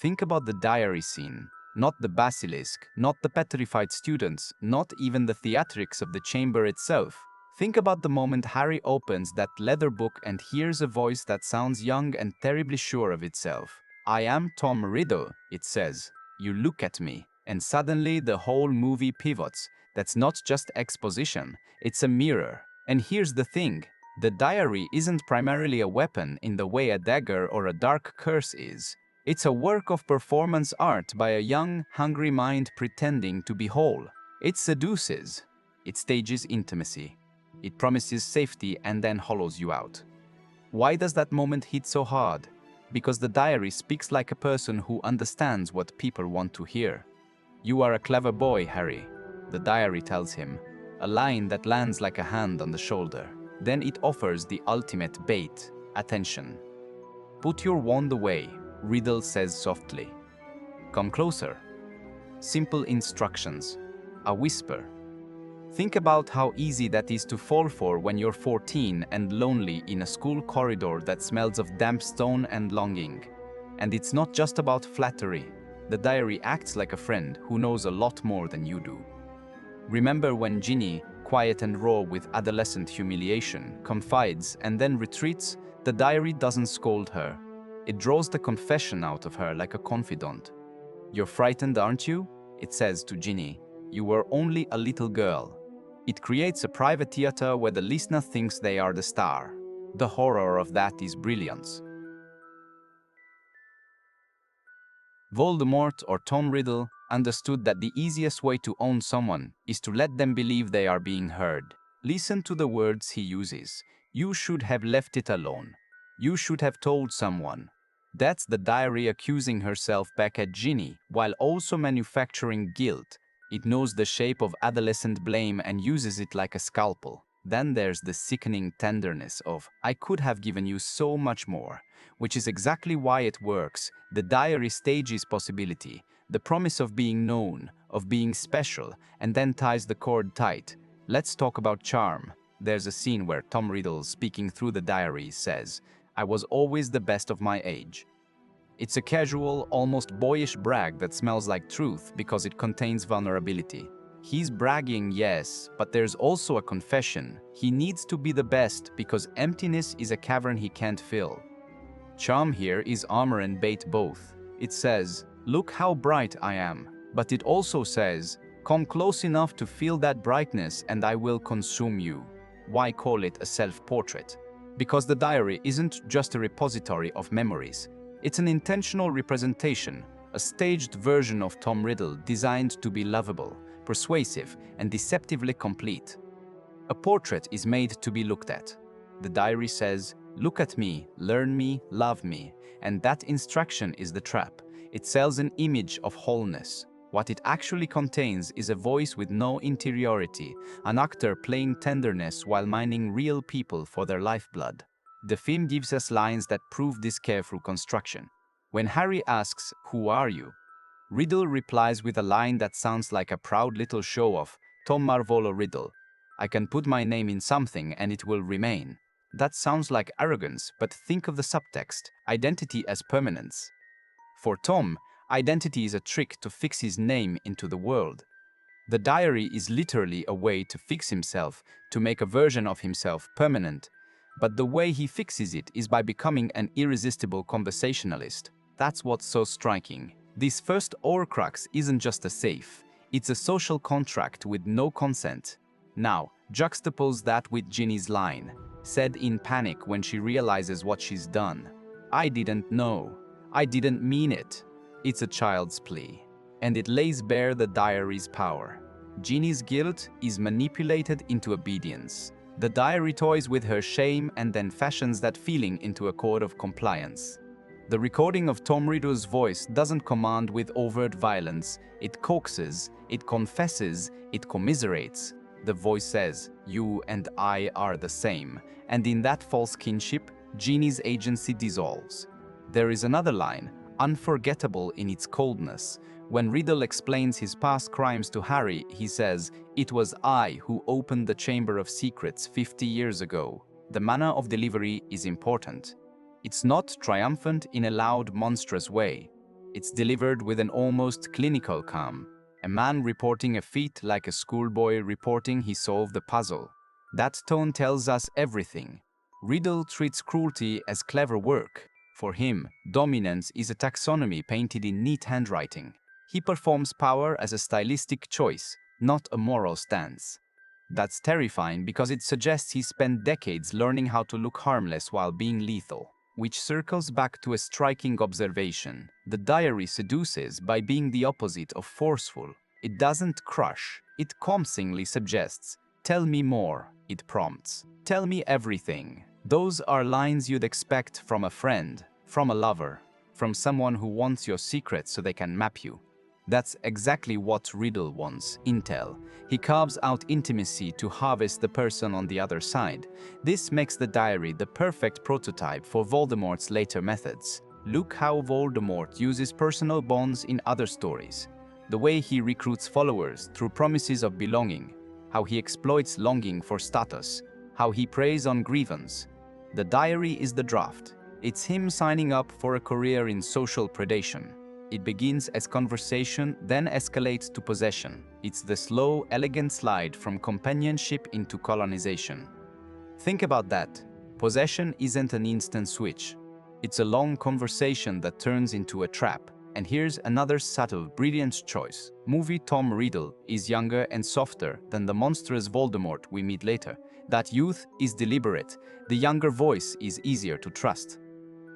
Think about the diary scene. Not the basilisk, not the petrified students, not even the theatrics of the chamber itself. Think about the moment Harry opens that leather book and hears a voice that sounds young and terribly sure of itself. "I am Tom Riddle," it says. "You look at me." And suddenly the whole movie pivots. That's not just exposition, it's a mirror. And here's the thing. The diary isn't primarily a weapon in the way a dagger or a dark curse is. It's a work of performance art by a young, hungry mind pretending to be whole. It seduces. It stages intimacy. It promises safety and then hollows you out. Why does that moment hit so hard? Because the diary speaks like a person who understands what people want to hear. "You are a clever boy, Harry," the diary tells him, a line that lands like a hand on the shoulder. Then it offers the ultimate bait, attention. "Put your wand away," Riddle says softly. "Come closer." Simple instructions, a whisper. Think about how easy that is to fall for when you're 14 and lonely in a school corridor that smells of damp stone and longing. And it's not just about flattery. The diary acts like a friend who knows a lot more than you do. Remember when Ginny, quiet and raw with adolescent humiliation, confides and then retreats? The diary doesn't scold her. It draws the confession out of her like a confidant. "You're frightened, aren't you?" it says to Ginny. "You were only a little girl." It creates a private theater where the listener thinks they are the star. The horror of that is brilliance. Voldemort, or Tom Riddle, understood that the easiest way to own someone is to let them believe they are being heard. Listen to the words he uses. "You should have left it alone. You should have told someone." That's the diary accusing herself back at Ginny, while also manufacturing guilt. It knows the shape of adolescent blame and uses it like a scalpel. Then there's the sickening tenderness of, "I could have given you so much more," which is exactly why it works. The diary stages possibility, the promise of being known, of being special, and then ties the cord tight. Let's talk about charm. There's a scene where Tom Riddle, speaking through the diary, says, "I was always the best of my age." It's a casual, almost boyish brag that smells like truth because it contains vulnerability. He's bragging, yes, but there's also a confession. He needs to be the best because emptiness is a cavern he can't fill. Charm here is armor and bait both. It says, "Look how bright I am," but it also says, "Come close enough to feel that brightness and I will consume you." Why call it a self-portrait? Because the diary isn't just a repository of memories. It's an intentional representation, a staged version of Tom Riddle designed to be lovable, persuasive, and deceptively complete. A portrait is made to be looked at. The diary says, "Look at me, learn me, love me," and that instruction is the trap. It sells an image of wholeness. What it actually contains is a voice with no interiority, an actor playing tenderness while mining real people for their lifeblood. The film gives us lines that prove this careful construction. When Harry asks, "Who are you?" Riddle replies with a line that sounds like a proud little show-off, "Tom Marvolo Riddle. I can put my name in something and it will remain." That sounds like arrogance, but think of the subtext, identity as permanence. For Tom, identity is a trick to fix his name into the world. The diary is literally a way to fix himself, to make a version of himself permanent. But the way he fixes it is by becoming an irresistible conversationalist. That's what's so striking. This first Horcrux isn't just a safe, it's a social contract with no consent. Now, juxtapose that with Ginny's line, said in panic when she realizes what she's done. "I didn't know. I didn't mean it." It's a child's plea, and it lays bare the diary's power. Ginny's guilt is manipulated into obedience. The diary toys with her shame and then fashions that feeling into a code of compliance. The recording of Tom Riddle's voice doesn't command with overt violence. It coaxes, it confesses, it commiserates. The voice says, "You and I are the same," and in that false kinship, Ginny's agency dissolves. There is another line, unforgettable in its coldness. When Riddle explains his past crimes to Harry, he says, "It was I who opened the Chamber of Secrets 50 years ago." The manner of delivery is important. It's not triumphant in a loud, monstrous way. It's delivered with an almost clinical calm. A man reporting a feat like a schoolboy reporting he solved the puzzle. That tone tells us everything. Riddle treats cruelty as clever work. For him, dominance is a taxonomy painted in neat handwriting. He performs power as a stylistic choice, not a moral stance. That's terrifying because it suggests he spent decades learning how to look harmless while being lethal. Which circles back to a striking observation. The diary seduces by being the opposite of forceful. It doesn't crush, it calmingly suggests. Tell me more, it prompts. Tell me everything. Those are lines you'd expect from a friend, from a lover, from someone who wants your secrets so they can map you. That's exactly what Riddle wants, intel. He carves out intimacy to harvest the person on the other side. This makes the diary the perfect prototype for Voldemort's later methods. Look how Voldemort uses personal bonds in other stories. The way he recruits followers through promises of belonging, how he exploits longing for status, how he preys on grievance. The diary is the draft. It's him signing up for a career in social predation. It begins as conversation, then escalates to possession. It's the slow, elegant slide from companionship into colonization. Think about that. Possession isn't an instant switch. It's a long conversation that turns into a trap. And here's another subtle, brilliant choice. Movie Tom Riddle is younger and softer than the monstrous Voldemort we meet later. That youth is deliberate. The younger voice is easier to trust.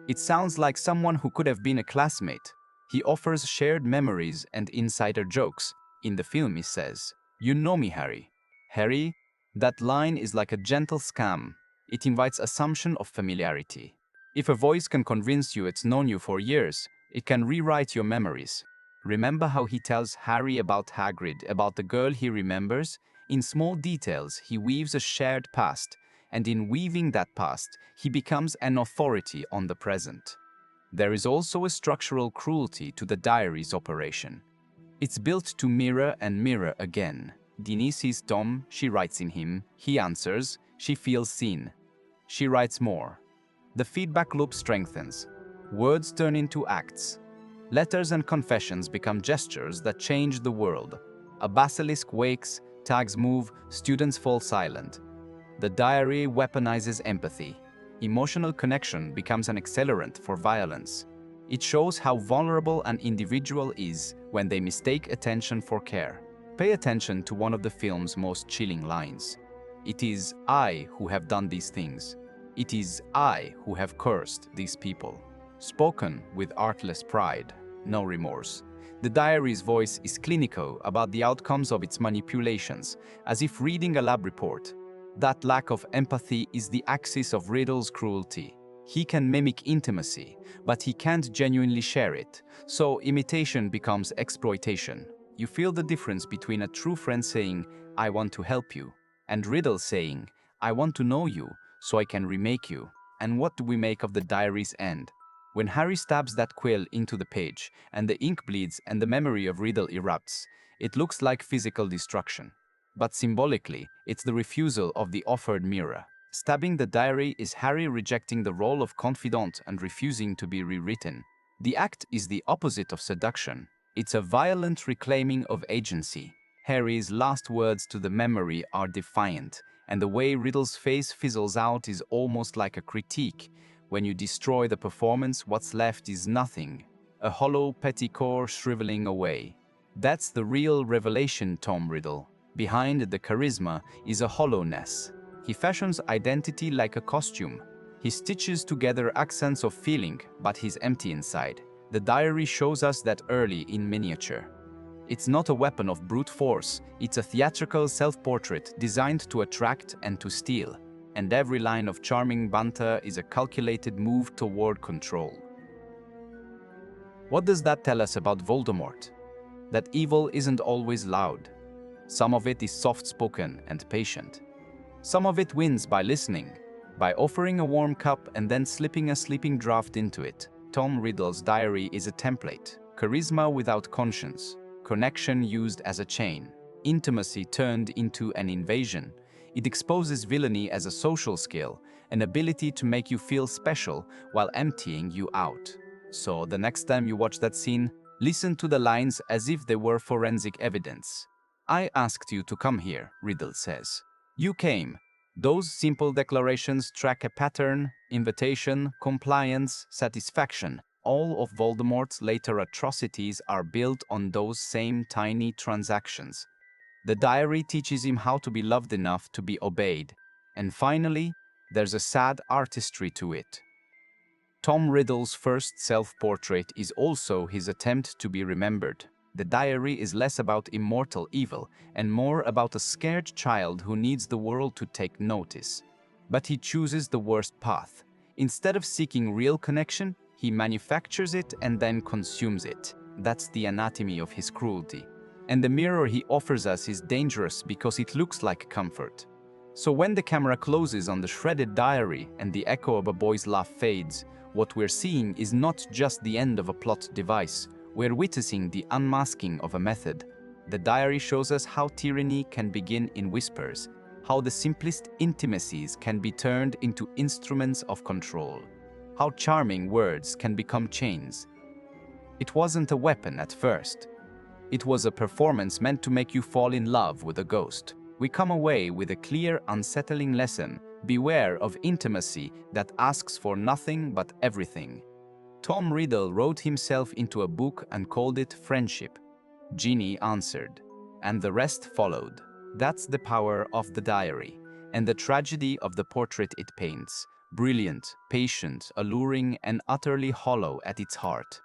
It sounds like someone who could have been a classmate. He offers shared memories and insider jokes. In the film he says, "You know me, Harry." Harry? That line is like a gentle scam. It invites assumption of familiarity. If a voice can convince you it's known you for years, it can rewrite your memories. Remember how he tells Harry about Hagrid, about the girl he remembers? In small details, he weaves a shared past, and in weaving that past, he becomes an authority on the present. There is also a structural cruelty to the diary's operation. It's built to mirror and mirror again. Denise sees Tom, she writes in him, he answers, she feels seen. She writes more. The feedback loop strengthens. Words turn into acts. Letters and confessions become gestures that change the world. A basilisk wakes, tags move, students fall silent. The diary weaponizes empathy. Emotional connection becomes an accelerant for violence. It shows how vulnerable an individual is when they mistake attention for care. Pay attention to one of the film's most chilling lines. "It is I who have done these things. It is I who have cursed these people." Spoken with artless pride, no remorse. The diary's voice is clinical about the outcomes of its manipulations, as if reading a lab report. That lack of empathy is the axis of Riddle's cruelty. He can mimic intimacy, but he can't genuinely share it, so imitation becomes exploitation. You feel the difference between a true friend saying, "I want to help you," and Riddle saying, "I want to know you, so I can remake you." And what do we make of the diary's end? When Harry stabs that quill into the page, and the ink bleeds and the memory of Riddle erupts, it looks like physical destruction. But symbolically, it's the refusal of the offered mirror. Stabbing the diary is Harry rejecting the role of confidant and refusing to be rewritten. The act is the opposite of seduction. It's a violent reclaiming of agency. Harry's last words to the memory are defiant, and the way Riddle's face fizzles out is almost like a critique. When you destroy the performance, what's left is nothing. A hollow petty core shriveling away. That's the real revelation, Tom Riddle. Behind the charisma is a hollowness. He fashions identity like a costume. He stitches together accents of feeling, but he's empty inside. The diary shows us that early in miniature. It's not a weapon of brute force, it's a theatrical self-portrait designed to attract and to steal. And every line of charming banter is a calculated move toward control. What does that tell us about Voldemort? That evil isn't always loud. Some of it is soft-spoken and patient. Some of it wins by listening, by offering a warm cup and then slipping a sleeping draught into it. Tom Riddle's diary is a template. Charisma without conscience. Connection used as a chain. Intimacy turned into an invasion. It exposes villainy as a social skill, an ability to make you feel special while emptying you out. So the next time you watch that scene, listen to the lines as if they were forensic evidence. I asked you to come here, Riddle says. You came. Those simple declarations track a pattern: invitation, compliance, satisfaction. All of Voldemort's later atrocities are built on those same tiny transactions. The diary teaches him how to be loved enough to be obeyed. And finally, there's a sad artistry to it. Tom Riddle's first self-portrait is also his attempt to be remembered. The diary is less about immortal evil and more about a scared child who needs the world to take notice. But he chooses the worst path. Instead of seeking real connection, he manufactures it and then consumes it. That's the anatomy of his cruelty. And the mirror he offers us is dangerous because it looks like comfort. So when the camera closes on the shredded diary and the echo of a boy's laugh fades, what we're seeing is not just the end of a plot device. We're witnessing the unmasking of a method. The diary shows us how tyranny can begin in whispers, how the simplest intimacies can be turned into instruments of control, how charming words can become chains. It wasn't a weapon at first. It was a performance meant to make you fall in love with a ghost. We come away with a clear, unsettling lesson. Beware of intimacy that asks for nothing but everything. Tom Riddle wrote himself into a book and called it Friendship. Ginny answered, and the rest followed. That's the power of the diary, and the tragedy of the portrait it paints. Brilliant, patient, alluring, and utterly hollow at its heart.